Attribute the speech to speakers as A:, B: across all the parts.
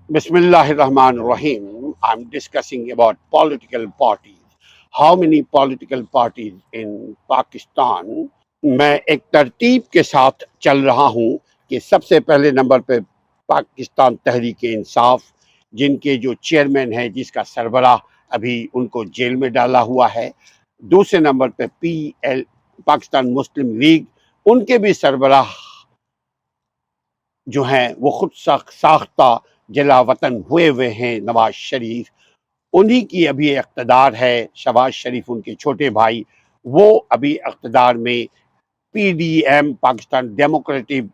A: Bismillah ar-Rahman ar-Rahim. I'm discussing about political parties. How many political parties in Pakistan? میں ایک ترتیب کے ساتھ چل رہا ہوں کہ سب سے پہلے نمبر پہ پاکستان تحریک انصاف، جن کے جو چیئرمین ہے، جس کا سربراہ ابھی ان کو جیل میں ڈالا ہوا ہے۔ دوسرے نمبر پہ پاکستان مسلم لیگ، ان کے بھی سربراہ جو ہیں وہ خود ساختہ جلا وطن ہوئے ہیں، نواز شریف۔ انہی کی ابھی اقتدار ہے، شہباز شریف ان کے چھوٹے بھائی، وہ ابھی اقتدار میں P D M Pakistan democratic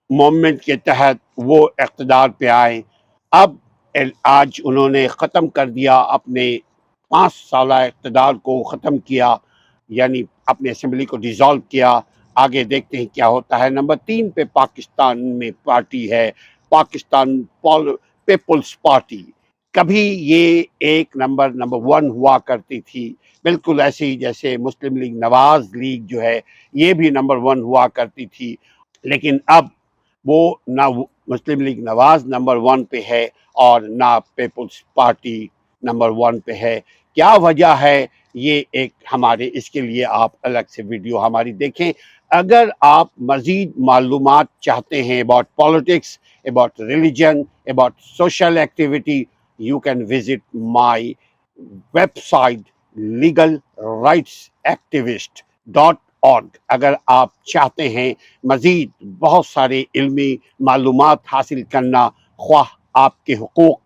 A: movement کے تحت وہ اقتدار پہ آئے۔ اب آج انہوں نے ختم کر دیا اپنے 5 سالہ اقتدار کو، ختم کیا، یعنی اپنے اسمبلی کو ڈیزالو کیا۔ آگے دیکھتے ہیں کیا ہوتا ہے۔ نمبر 3 پہ پاکستان میں پارٹی ہے پاکستان پیپلز پارٹی۔ کبھی یہ ایک نمبر 1 ہوا کرتی تھی، بالکل ایسے ہی جیسے مسلم لیگ نواز لیگ جو ہے یہ بھی نمبر 1 ہوا کرتی تھی، لیکن اب وہ نہ مسلم لیگ نواز نمبر 1 پہ ہے اور نہ پیپلز پارٹی نمبر 1 پہ ہے۔ کیا وجہ ہے؟ یہ ایک ہمارے اس کے لیے آپ الگ سے ویڈیو ہماری دیکھیں۔ اگر آپ مزید معلومات چاہتے ہیں about politics, about religion, about social activity, you can visit my website legalrightsactivist.org۔ اگر آپ چاہتے ہیں مزید بہت سارے علمی معلومات حاصل کرنا، خواہ آپ کے حقوق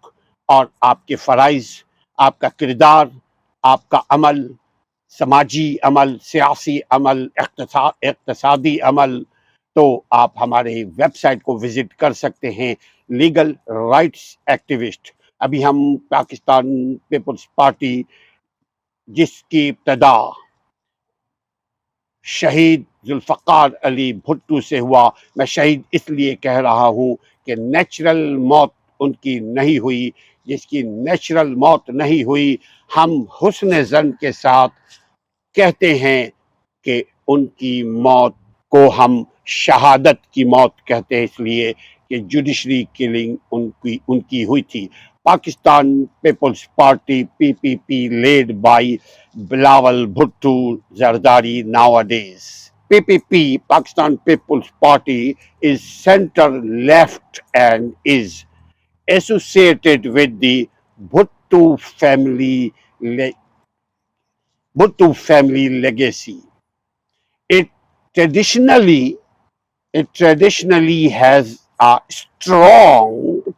A: اور آپ کے فرائض، آپ کا کردار، آپ کا عمل، سماجی عمل، سیاسی عمل، اقتصادی عمل، تو آپ ہمارے ویب سائٹ کو وزٹ کر سکتے ہیں، لیگل رائٹس ایکٹیوسٹ۔ ابھی ہم پاکستان پیپلز پارٹی، جس کی ابتدا شہید ذوالفقار علی بھٹو سے ہوا، میں شہید اس لیے کہہ رہا ہوں کہ نیچرل موت ان کی نہیں ہوئی، جس کی نیچرل موت نہیں ہوئی، ہم حسن ظن کے ساتھ کہتے ہیں کہ ان کی موت کو ہم شہادت کی موت کہتے ہیں، اس لیے کہ جوڈیشری کلنگ ان کی ہوئی تھی۔ Pakistan peoples party PPP led by Bilawal Bhutto Zardari nowadays. PPP, Pakistan People's Party, is center left and is associated with the Bhutto family legacy. It traditionally has a strong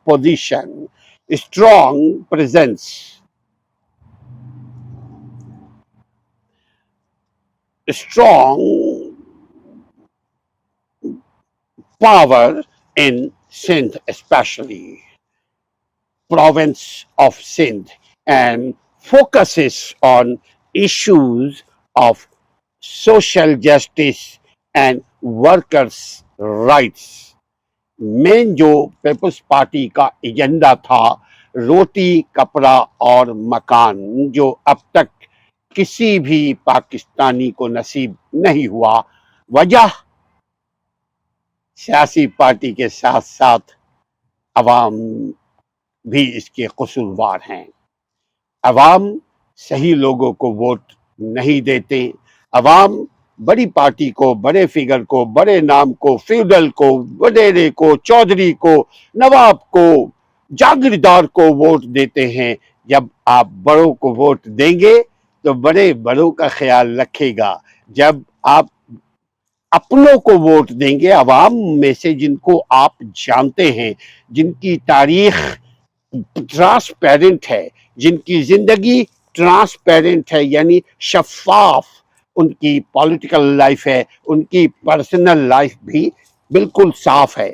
A: position, strong presence, strong power in Sindh, especially province of Sindh, and focuses on issues of social justice and workers' rights. مین جو Peoples party کا agenda تھا روٹی، کپڑا اور مکان، جو اب تک کسی بھی پاکستانی کو نصیب نہیں ہوا۔ وجہ سیاسی پارٹی کے ساتھ ساتھ عوام بھی اس کے قصوروار ہیں۔ عوام صحیح لوگوں کو ووٹ نہیں دیتے، عوام بڑی پارٹی کو، بڑے فگر کو، بڑے نام کو، فیوڈل کو، وڈیرے کو، چودھری کو، نواب کو، جاگیردار کو ووٹ دیتے ہیں۔ جب آپ بڑوں کو ووٹ دیں گے تو بڑے بڑوں کا خیال رکھے گا۔ جب آپ اپنوں کو ووٹ دیں گے، عوام میں سے جن کو آپ جانتے ہیں، جن کی تاریخ ٹرانسپیرنٹ ہے، جن کی زندگی ٹرانسپیرنٹ ہے، یعنی شفاف ان کی پولیٹیکل لائف ہے، ان کی پرسنل لائف بھی بالکل صاف ہے،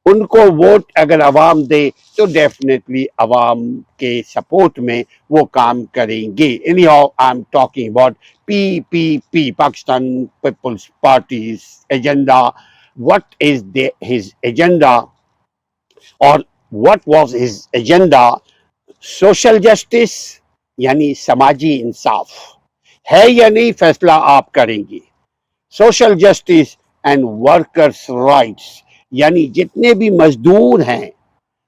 A: ان کو ووٹ اگر عوام دے تو ڈیفینیٹلی عوام کے سپورٹ میں وہ کام کریں گے۔ anyhow I'm talking about PPP, Pakistan People's Party's agenda. What is his agenda, or what was his agenda? Social justice یعنی سماجی انصاف ہے یا نہیں، فیصلہ آپ کریں گے۔ Social justice and workers rights, یعنی جتنے بھی مزدور ہیں،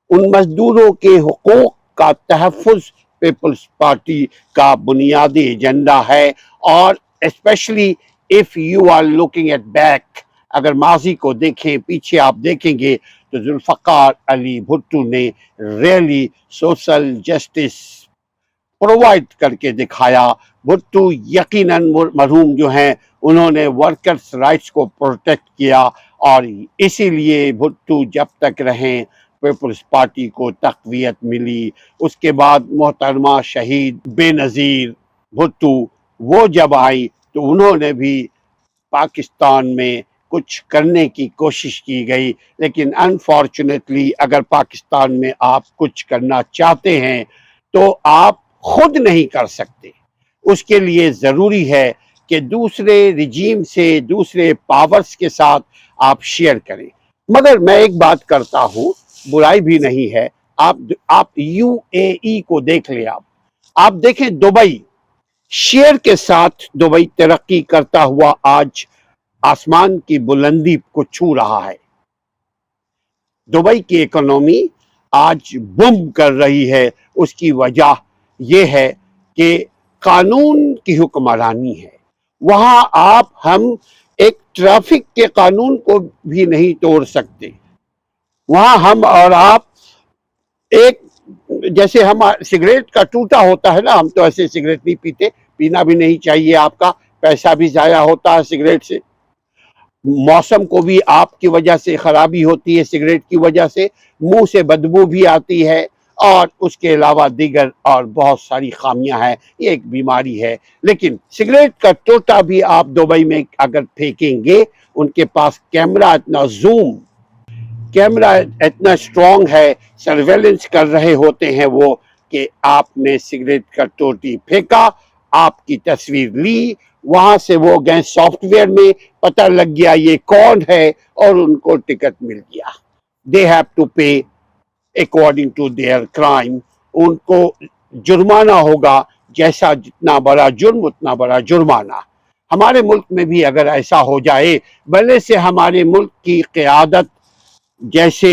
A: ان مزدوروں کے حقوق کا تحفظ پیپلز پارٹی کا بنیادی ایجنڈا ہے. اور especially if you are looking at back, اگر ماضی کو دیکھیں، پیچھے آپ دیکھیں گے تو ذوالفقار علی بھٹو نے ریئلی سوشل جسٹس پرووائڈ کر کے دکھایا. بھٹو یقیناً مرحوم جو ہیں انہوں نے ورکرز رائٹس کو پروٹیکٹ کیا، اور اسی لیے بھٹو جب تک رہیں پیپلز پارٹی کو تقویت ملی. اس کے بعد محترمہ شہید بے نظیر بھٹو وہ جب آئی تو انہوں نے بھی پاکستان میں کچھ کرنے کی کوشش کی گئی، لیکن انفارچونیٹلی اگر پاکستان میں آپ کچھ کرنا چاہتے ہیں تو آپ خود نہیں کر سکتے. اس کے لیے ضروری ہے کہ دوسرے رجیم سے، دوسرے پاورز کے ساتھ آپ شیئر کریں. مگر میں ایک بات کرتا ہوں، برائی بھی نہیں ہے، آپ یو اے ای کو دیکھ لیں. آپ دیکھیں دبئی شیئر کے ساتھ دبئی ترقی کرتا ہوا آج آسمان کی بلندی کو چھو رہا ہے. دبئی کی اکنومی آج بوم کر رہی ہے. اس کی وجہ یہ ہے کہ قانون کی حکمرانی ہے. وہاں ہم ایک ٹریفک کے قانون کو بھی نہیں توڑ سکتے. وہاں ہم اور آپ ایک، جیسے ہم سگریٹ کا ٹوٹا ہوتا ہے نا، ہم تو ایسے سگریٹ نہیں پیتے، پینا بھی نہیں چاہیے. آپ کا پیسہ بھی ضائع ہوتا ہے سگریٹ سے، موسم کو بھی آپ کی وجہ سے خرابی ہوتی ہے، سگریٹ کی وجہ سے منہ سے بدبو بھی آتی ہے، اور اس کے علاوہ دیگر اور بہت ساری خامیاں ہیں. یہ ایک بیماری ہے. لیکن سگریٹ کا ٹوٹا بھی آپ دبئی میں اگر پھینکیں گے، ان کے پاس کیمرہ اتنا اسٹرانگ ہے، سرویلنس کر رہے ہوتے ہیں وہ، کہ آپ نے سگریٹ کا ٹوٹی پھینکا، آپ کی تصویر لی، وہاں سے وہ گئے سافٹ ویئر میں، پتہ لگ گیا یہ کون ہے، اور ان کو ٹکٹ مل گیا. they have to pay according to their crime. ان کو جرمانہ ہوگا، جیسا جتنا بڑا جرم اتنا بڑا جرمانہ. ہمارے ملک میں بھی اگر ایسا ہو جائے، بھلے سے ہمارے ملک کی قیادت جیسے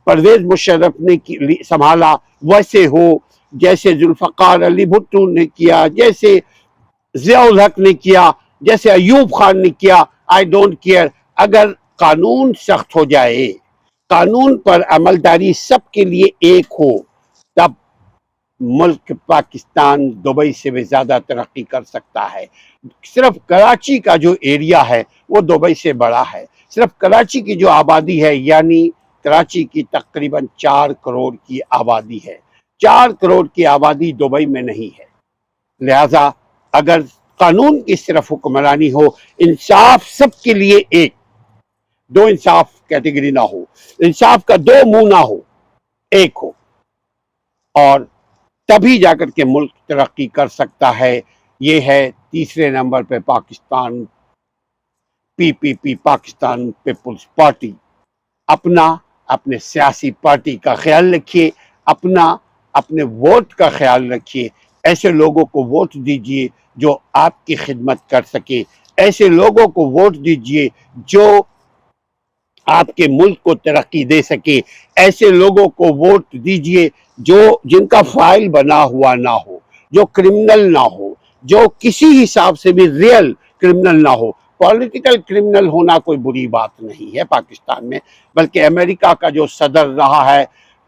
A: پرویز مشرف نے سنبھالا ویسے ہو، جیسے ذوالفقار علی بھٹو نے کیا، جیسے ضیاء الحق نے کیا، جیسے ایوب خان نے کیا، آئی ڈونٹ کیئر. اگر قانون سخت ہو جائے، قانون پر عملداری سب کے لیے ایک ہو، تب ملک پاکستان دبئی سے بھی زیادہ ترقی کر سکتا ہے. صرف کراچی کا جو ایریا ہے وہ دبئی سے بڑا ہے. صرف کراچی کی جو آبادی ہے، یعنی کراچی کی تقریباً 4 کروڑ کی آبادی ہے. 4 کروڑ کی آبادی دبئی میں نہیں ہے. لہذا اگر قانون کی صرف حکمرانی ہو، انصاف سب کے لیے ایک، دو انصاف کیٹیگری نہ ہو، انصاف کا 2 منہ نہ ہو، ایک ہو، اور تبھی جا کر کے ملک ترقی کر سکتا ہے. یہ ہے تیسرے نمبر پہ پاکستان پی پاکستان پیپلز پارٹی. اپنے سیاسی پارٹی کا خیال رکھیے، اپنے ووٹ کا خیال رکھیے. ایسے لوگوں کو ووٹ دیجئے جو آپ کی خدمت کر سکے. ایسے لوگوں کو ووٹ دیجئے جو آپ کے ملک کو ترقی دے سکے. ایسے لوگوں کو ووٹ دیجئے جن کا فائل بنا ہوا نہ ہو، جو کرمنل نہ ہو، جو کسی حساب سے بھی ریئل کرمنل نہ ہو. پولیٹیکل کرمنل ہونا کوئی بری بات نہیں ہے پاکستان میں، بلکہ امریکہ کا جو صدر رہا ہے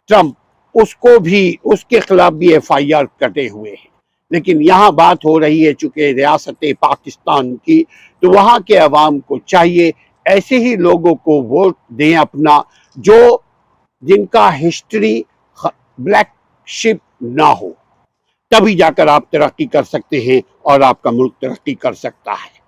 A: ٹرمپ، اس کے خلاف بھی ایف آئی آر کٹے ہوئے ہیں. لیکن یہاں بات ہو رہی ہے چونکہ ریاست پاکستان کی، تو وہاں کے عوام کو چاہیے ایسے ہی لوگوں کو ووٹ دیں اپنا، جن کا ہسٹری بلیک شپ نہ ہو. تبھی جا کر آپ ترقی کر سکتے ہیں اور آپ کا ملک ترقی کر سکتا ہے.